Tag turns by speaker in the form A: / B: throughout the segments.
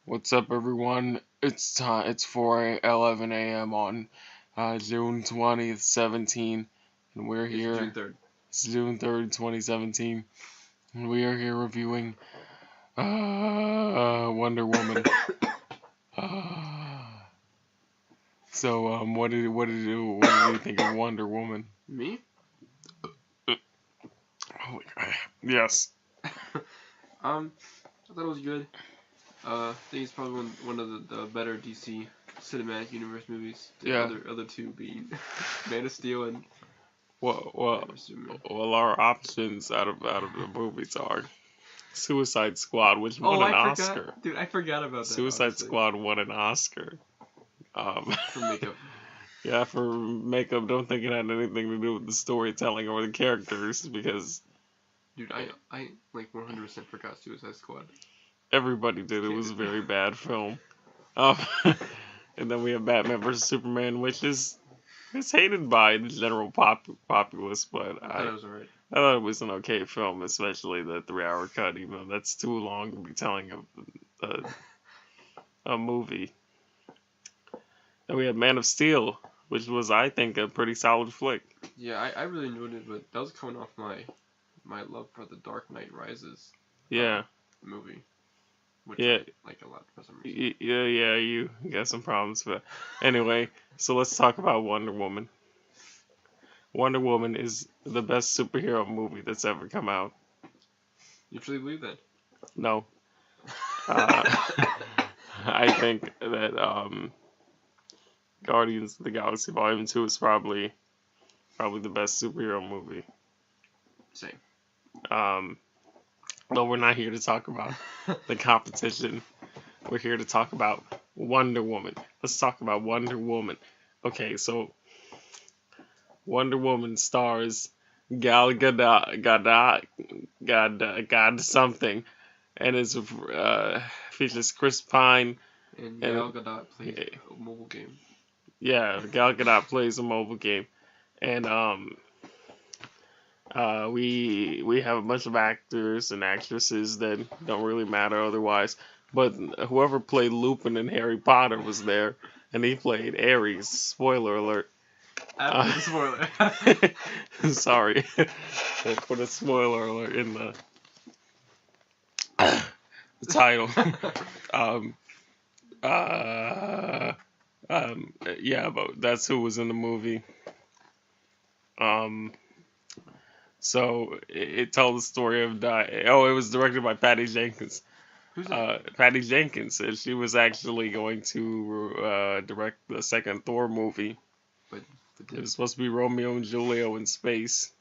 A: What's up, everyone? It's time. It's 4:11 a.m. on June 20th, 17, and we're
B: It's
A: here.
B: June 3rd.
A: It's June 3rd, 2017, and we are here reviewing Wonder Woman. What did you think of Wonder Woman?
B: Me?
A: Oh my God. Yes.
B: I thought it was good. I think it's probably one of the better DC cinematic universe movies. The
A: Yeah.
B: other two being Man of Steel and
A: Well,
B: Superman.
A: our options out of the movies are Suicide Squad, which won an
B: I
A: Oscar.
B: forgot, dude. I forgot about that.
A: Suicide
B: honestly.
A: Squad won an Oscar.
B: For makeup.
A: Yeah, for makeup. Don't think it had anything to do with the storytelling or the characters, because
B: Dude, I like 100% forgot Suicide Squad.
A: everybody did. It was a very bad film. Um, and then we have Batman vs Superman, which is hated by the general populace, but
B: I thought it was alright.
A: I thought it was an okay film, especially the 3-hour cut. Even though that's too long to be telling a movie. Then we have Man of Steel, which was, I think, a pretty solid flick.
B: Yeah, I really enjoyed it, but that was coming off my love for the Dark Knight Rises.
A: Yeah.
B: Movie. Which
A: Yeah.
B: I like a lot for some reason.
A: Yeah, you got some problems, but anyway, so let's talk about Wonder Woman. Wonder Woman is the best superhero movie that's ever come out.
B: You truly believe that?
A: No. I think that Guardians of the Galaxy Volume 2 is probably the best superhero movie.
B: Same.
A: But we're not here to talk about the competition. We're here to talk about Wonder Woman. Let's talk about Wonder Woman. Okay, so Wonder Woman stars Gal Gadot something, and features Chris Pine.
B: And Gal Gadot plays a mobile game.
A: Yeah, Gal Gadot plays a mobile game, and we have a bunch of actors and actresses that don't really matter otherwise. But whoever played Lupin in Harry Potter was there, and he played Ares. Spoiler alert.
B: Spoiler.
A: Sorry. They put a spoiler alert in the title. Yeah, but that's who was in the movie. So it told the story of it was directed by Patty Jenkins.
B: Who's that?
A: Patty Jenkins, and she was actually going to direct the second Thor movie.
B: But
A: it was supposed to be Romeo and Juliet in space.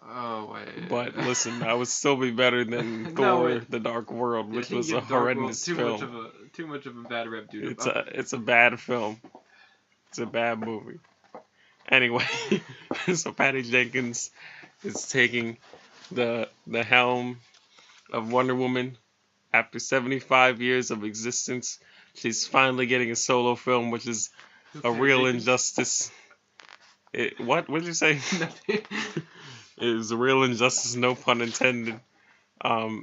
B: Oh wait.
A: But listen, that would still be better than Thor: The Dark World, which was a horrendous film.
B: Too much of a bad rep, dude.
A: It's a bad film. It's a bad movie. Anyway, so Patty Jenkins is taking the helm of Wonder Woman after 75 years of existence. She's finally getting a solo film, which is a real injustice. What did you say?
B: Nothing.
A: It was a real injustice, no pun intended.
B: Wait,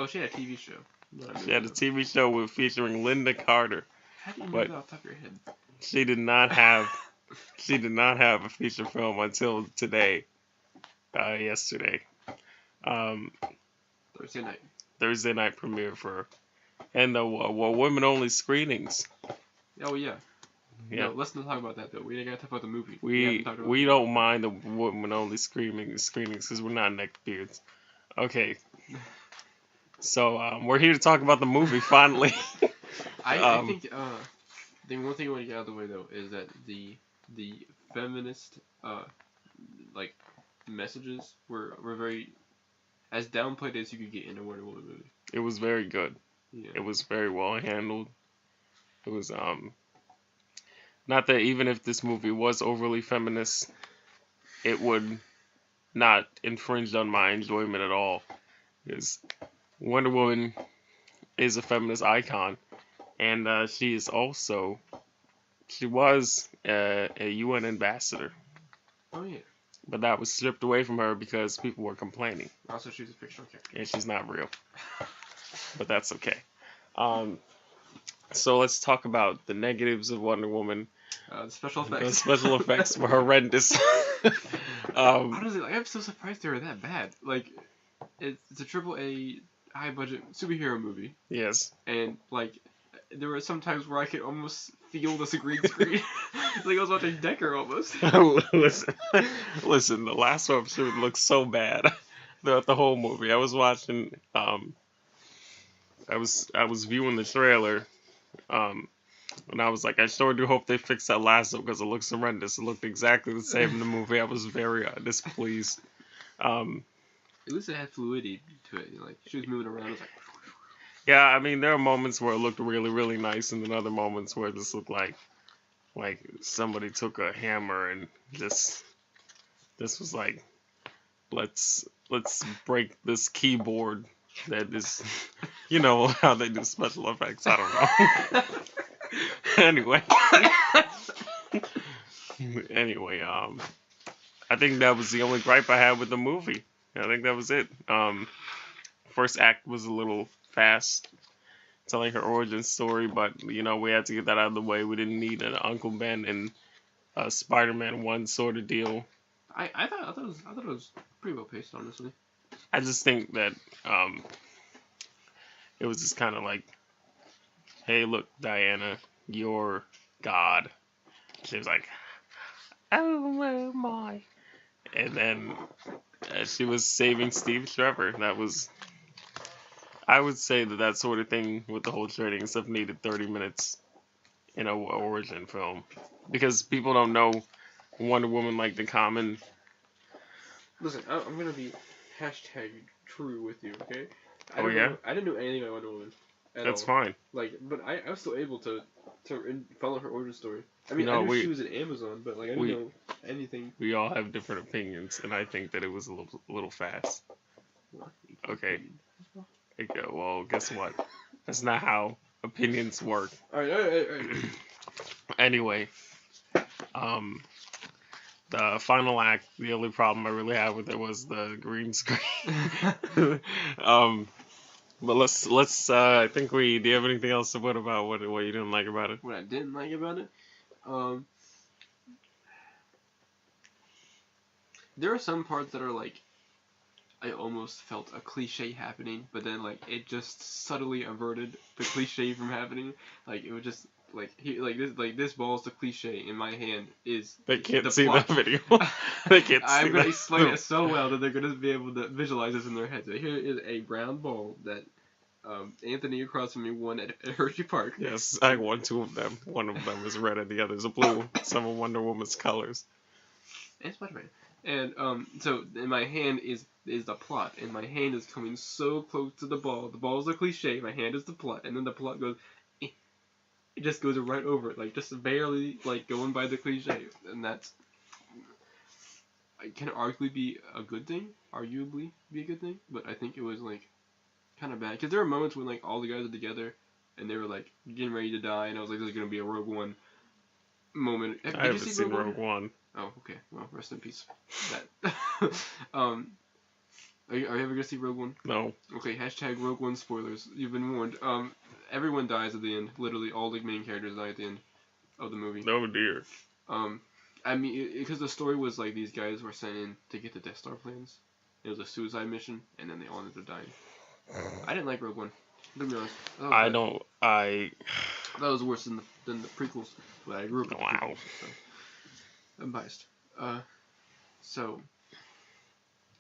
B: she had a TV show.
A: She had a TV show featuring Linda Carter.
B: How do you know that off the top of your head?
A: She did not have a feature film until today. Yesterday. Thursday night premiere for her. And the women only screenings.
B: Oh yeah.
A: Yeah.
B: No, let's not talk about that though. We gotta talk about the movie.
A: We don't mind the women only screenings because we're not neckbeards. Okay. So we're here to talk about the movie finally.
B: I think the one thing I want to get out of the way though is that the feminist like messages were very as downplayed as you could get in a Wonder Woman movie.
A: It was very good.
B: Yeah.
A: It was very well handled. It was not that even if this movie was overly feminist, it would not infringe on my enjoyment at all. Because Wonder Woman is a feminist icon, and she was a UN ambassador.
B: Oh yeah.
A: But that was stripped away from her because people were complaining.
B: Also, she's a fictional character.
A: And she's not real. but that's okay. Um, so let's talk about the negatives of Wonder Woman.
B: The special
A: The
B: effects.
A: special effects were horrendous.
B: Honestly, like, I'm so surprised they were that bad. Like, it's a triple A high budget superhero movie,
A: Yes.
B: and like there were some times where I could almost feel the green screen. Like I was watching Decker almost.
A: Listen. The last episode looked so bad throughout the whole movie. I was watching. I was viewing the trailer. And I was like, I sure do hope they fix that lasso because it looks horrendous. It looked exactly the same in the movie. I was very displeased. Um,
B: At least it had fluidity to it. Like she was moving around. It was like.
A: yeah, I mean, there are moments where it looked really, really nice, and then other moments where it just looked like somebody took a hammer and just this was like, let's break this keyboard that is, you know how they do special effects. I don't know. Anyway. Anyway, I think that was the only gripe I had with the movie. I think that was it. First act was a little fast, telling her origin story, but you know we had to get that out of the way. We didn't need an Uncle Ben and Spider-Man 1 sort of deal.
B: I thought it was pretty well paced, honestly.
A: I just think that it was just kind of like, hey, look, Diana, you're God. She was like, oh my. And then she was saving Steve Trevor. That was, I would say that sort of thing with the whole trading stuff needed 30 minutes in a origin film. Because people don't know Wonder Woman like the common.
B: Listen, I'm going to be hashtag true with you, okay? I didn't know anything about Wonder Woman.
A: That's fine.
B: Like, but I was still able to follow her origin story. I mean, I knew she was at Amazon, but like I didn't know anything.
A: We all have different opinions, and I think that it was a little fast. Okay. Okay. Well, guess what? That's not how opinions work.
B: All right.
A: Anyway, the final act. The only problem I really had with it was the green screen. But let's. I think we. Do you have anything else to put about what you didn't like about it?
B: What I didn't like about it, there are some parts that are like, I almost felt a cliche happening, but then like it just subtly averted the cliche from happening. Like it was just like this ball's the cliche in my hand is.
A: They can't see that video. They can't see
B: I'm gonna explain it so well that they're gonna be able to visualize this in their heads. So here is a brown ball that Anthony across from me won at Hershey Park.
A: Yes, I won 2 of them. One of them is red and the other is blue. Some of Wonder Woman's colors.
B: And Spider-Man. And so in my hand is the plot, and my hand is coming so close to the ball. The ball is a cliche. My hand is the plot, and then the plot goes. It just goes right over it, like just barely like going by the cliche, and that's. It can arguably be a good thing. Arguably be a good thing, but I think it was like. Kind of bad because there were moments when like all the guys are together and they were like getting ready to die, and I was like, "This is gonna be a Rogue One moment."
A: I haven't seen Rogue One.
B: Oh, okay. Well, rest in peace. That. Are you ever gonna see Rogue One?
A: No.
B: Okay. Hashtag Rogue One spoilers. You've been warned. Everyone dies at the end. Literally, all the main characters die at the end of the movie.
A: Oh dear.
B: I mean, because the story was like these guys were sent in to get the Death Star plans. It was a suicide mission, and then they all ended up dying. I didn't like Rogue One. To be honest.
A: That
B: was worse than the prequels. But I grew up with the prequels, so I'm biased. So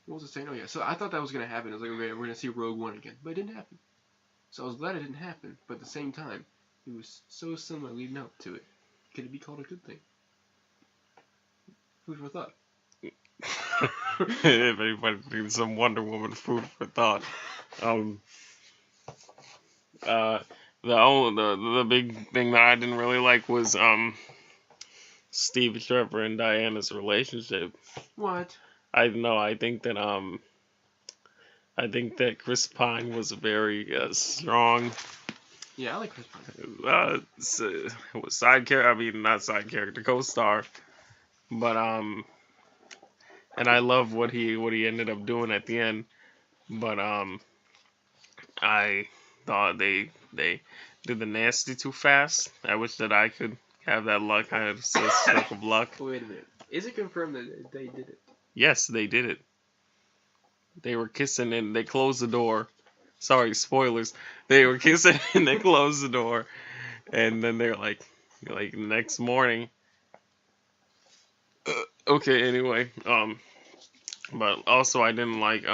B: what was I saying? Oh yeah. So I thought that was gonna happen. I was like, okay, we're gonna see Rogue One again, but it didn't happen. So I was glad it didn't happen. But at the same time, it was so similar leading up to it. Could it be called a good thing? Food for thought.
A: If anybody needs some Wonder Woman food for thought. The big thing that I didn't really like was Steve Trevor and Diana's relationship.
B: What?
A: I think that Chris Pine was very strong.
B: Yeah, I like Chris Pine.
A: Was side character. I mean, not side character, co-star. But and I love what he ended up doing at the end. But I thought they did the nasty too fast. I wish that I could have that luck. I had a stroke of luck.
B: Wait a minute. Is it confirmed that they did it?
A: Yes, they did it. They were kissing and they closed the door. Sorry, spoilers. They were kissing and they closed the door, and then they're like next morning. Okay, anyway, but also I didn't like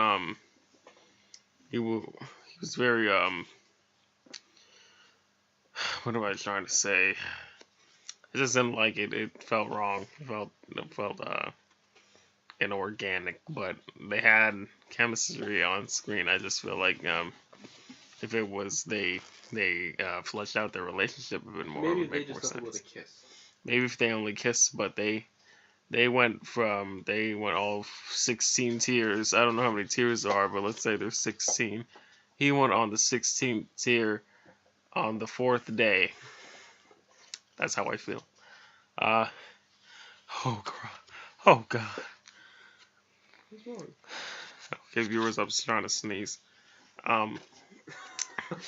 A: he was very what am I trying to say? I just didn't like it. It felt wrong. It felt inorganic, but they had chemistry on screen. I just feel like if it was they fleshed out their relationship a bit more, it
B: Maybe
A: would
B: they
A: make more
B: just left it with
A: sense.
B: a kiss.
A: Maybe if they only kissed, but they went all 16 tiers. I don't know how many tiers there are, but let's say there's 16. He went on the 16th tier on the 4th day. That's how I feel. Uh oh god. Oh god.
B: What's wrong?
A: Okay, viewers, I'm just trying to sneeze. Um
B: Okay,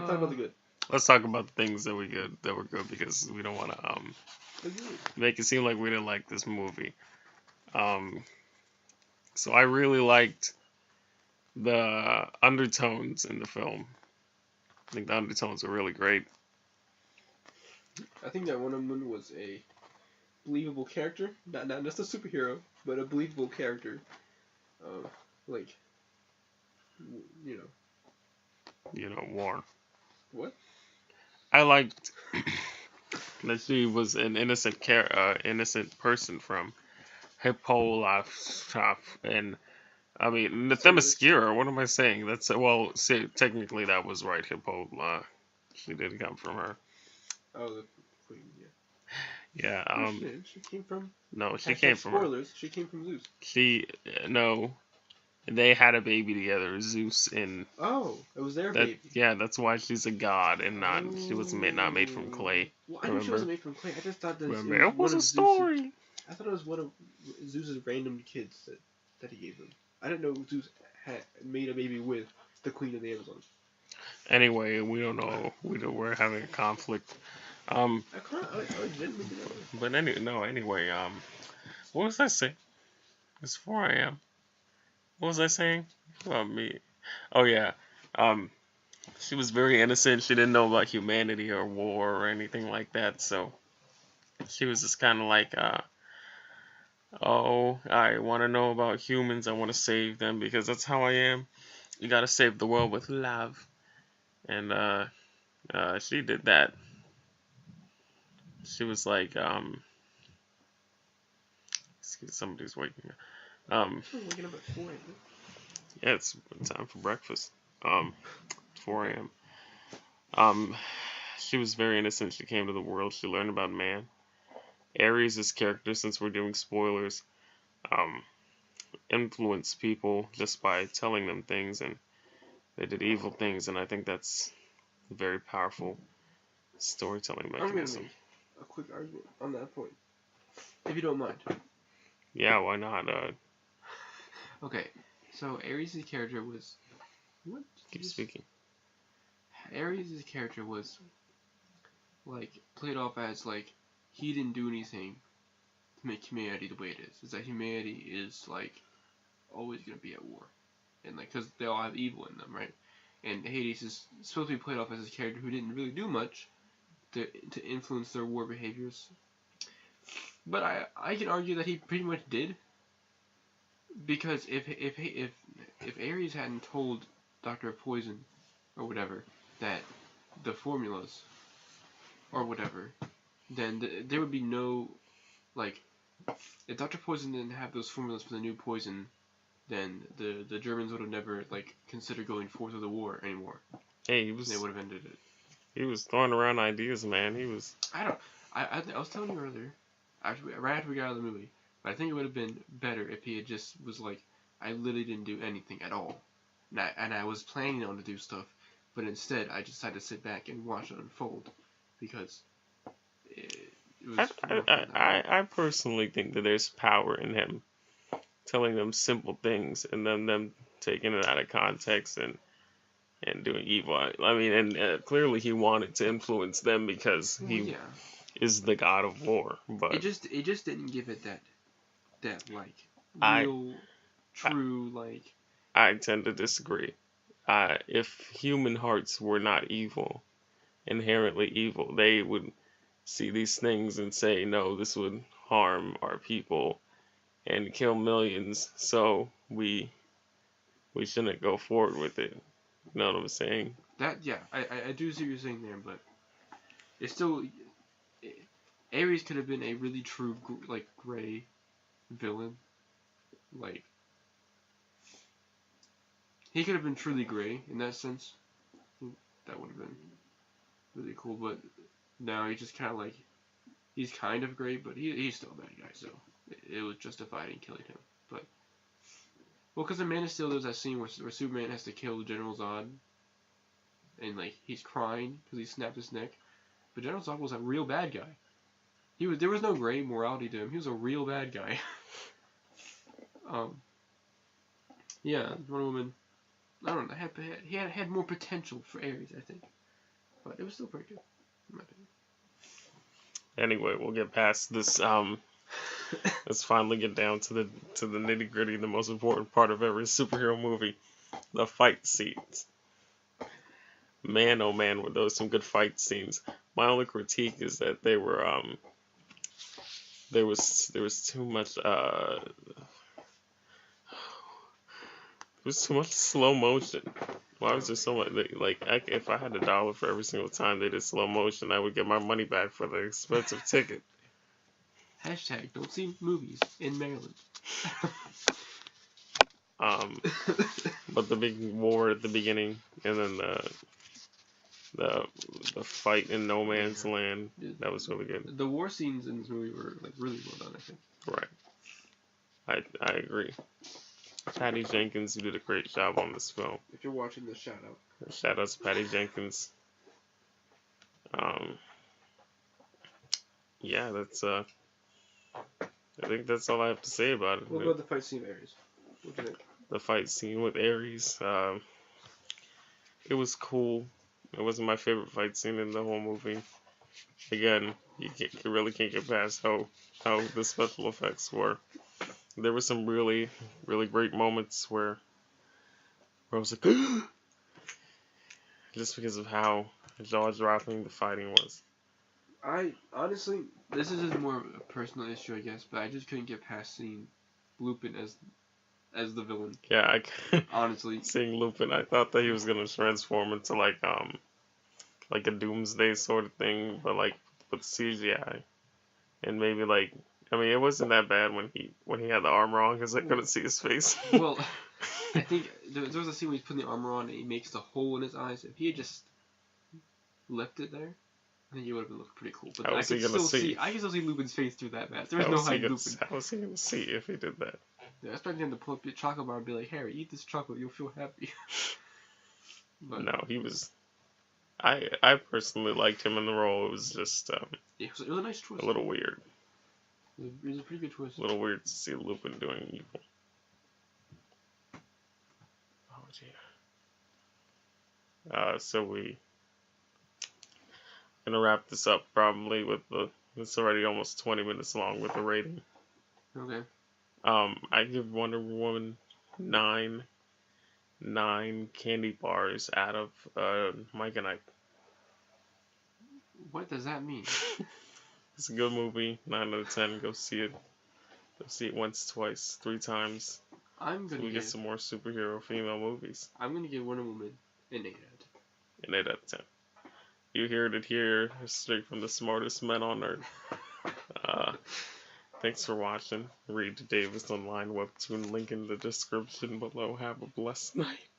B: talk about the good.
A: let's talk about the things that were good because we don't want to make it seem like we didn't like this movie. Um so I really liked the undertones in the film. I think the undertones were really great.
B: I think that Wonder Woman was a believable character, not just a superhero, but a believable character. Like, you know.
A: Warren.
B: What?
A: I liked that she was an innocent person from Hippolyta, and I mean the Themyscira. What am I saying? That's well, say, technically that was right. Hippolyta. She did come from her.
B: Oh, the queen. Yeah.
A: Yeah.
B: She came from.
A: No, she came from her.
B: Spoilers. She came from Zeus.
A: No. They had a baby together, Zeus and.
B: Oh, it was their baby.
A: Yeah, that's why she's a god and not. She was not made from clay.
B: Well, I knew she wasn't made from clay. I just thought that
A: it was a story.
B: I thought it was one of Zeus's random kids that he gave him. I didn't know Zeus had made a baby with the queen of the Amazon.
A: Anyway, we don't know. We're having a conflict. But anyway, what was I saying? It's 4 a.m. What was I saying about me? Oh yeah, she was very innocent. She didn't know about humanity or war or anything like that. So she was just kind of like, oh, I want to know about humans. I want to save them because that's how I am. You gotta save the world with love, and she did that. She was like, somebody's waking up.
B: Waking up at 4 a.m.
A: Yeah, it's time for breakfast. 4 a.m. She was very innocent. She came to the world. She learned about man. Ares' character, since we're doing spoilers, influenced people just by telling them things, and they did evil things, and I think that's a very powerful storytelling mechanism.
B: I'm gonna make a quick argument on that point, if you don't mind.
A: Yeah, why not?
B: Okay, so Ares' character was what?
A: Keep speaking.
B: Ares' character was like played off as like he didn't do anything to make humanity the way it is. It's that humanity is like always gonna be at war, and like because they all have evil in them, right? And Hades is supposed to be played off as a character who didn't really do much to influence their war behaviors. But I can argue that he pretty much did, because if Ares hadn't told Dr. Poison or whatever that the formulas or whatever, then there would be no, like, if Dr. Poison didn't have those formulas for the new poison, then the Germans would have never like considered going forth with the war anymore.
A: Hey,
B: they would have ended it.
A: He was throwing around ideas, man. He was.
B: I was telling you earlier, right after we got out of the movie, but I think it would have been better if he had just was like, I literally didn't do anything at all, and I was planning on to do stuff, but instead I just decided to sit back and watch it unfold, because it was.
A: I personally think that there's power in him telling them simple things and then them taking it out of context and doing evil. I mean, and clearly he wanted to influence them because he is the god of war. But
B: it just didn't give it that like
A: I
B: real true like.
A: I tend to disagree. If human hearts were not evil, inherently evil, they would see these things and say, no, this would harm our people and kill millions, so we shouldn't go forward with it. You know what I'm saying?
B: I do see what you're saying there, but it's still Ares could have been a really true like gray villain, like he could have been truly gray in that sense. That would have been really cool, but now he's just kind of like he's kind of gray, but he's still a bad guy, so it was justified in killing him. But well, because in Man of Steel, there's that scene where Superman has to kill General Zod, and like he's crying because he snapped his neck. But General Zod was a real bad guy. There was no gray morality to him. He was a real bad guy. Yeah, Wonder Woman. I don't know. He had more potential for Ares, I think, but it was still pretty good, in my opinion.
A: Anyway, we'll get past this. Let's finally get down to the nitty gritty, the most important part of every superhero movie, the fight scenes. Man, oh man, were those some good fight scenes. My only critique is that there was too much slow motion. Why was there so much? Like, if I had $1 for every single time they did slow motion, I would get my money back for the expensive ticket.
B: Hashtag don't see movies in Maryland.
A: But the big war at the beginning, and then the fight in no man's land, that was really good.
B: The war scenes in this movie were like really well done, I think.
A: Right. I agree. Patty Jenkins, you did a great job on this film.
B: If you're watching this, shout out.
A: Shout out to Patty Jenkins. Yeah, that's I think that's all I have to say about it.
B: What about the fight scene with Ares? What do you think?
A: The fight scene with Ares, it was cool. It wasn't my favorite fight scene in the whole movie. Again, you really can't get past how the special effects were. There were some really, really great moments where I was like, just because of how jaw-dropping the fighting was.
B: I honestly, this is more of a personal issue, I guess, but I just couldn't get past seeing Lupin as the villain.
A: Yeah,
B: honestly,
A: seeing Lupin, I thought that he was gonna transform into like a Doomsday sort of thing, but like with CGI, and maybe like. I mean, it wasn't that bad when he had the armor on because I couldn't see his face.
B: Well, I think there was a scene where he's putting the armor on and he makes the hole in his eyes. If he had just left it there, I think it would have looked pretty cool. But I can still see Lupin's face through that mask. There was no hide Lupin.
A: How was he gonna see if he did that?
B: Yeah, I expected him to pull up a chocolate bar and be like, "Harry, eat this chocolate, you'll feel happy."
A: But no, he was. I personally liked him in the role. It was just
B: it was a nice twist.
A: A little weird.
B: It was a pretty good twist.
A: A little weird to see Lupin doing evil. Oh dear. So we gonna wrap this up probably with it's already almost 20 minutes long with the rating.
B: Okay.
A: I give Wonder Woman 9 candy bars out of Mike and Ike.
B: What does that mean?
A: It's a good movie. 9 out of 10. Go see it. Go see it once, twice, 3 times. Get some more superhero female movies.
B: I'm gonna give Wonder Woman an 8 out of 10.
A: An 8 out of 10. You heard it here, straight from the smartest men on earth. Thanks for watching. Read Davis Online webtoon link in the description below. Have a blessed night.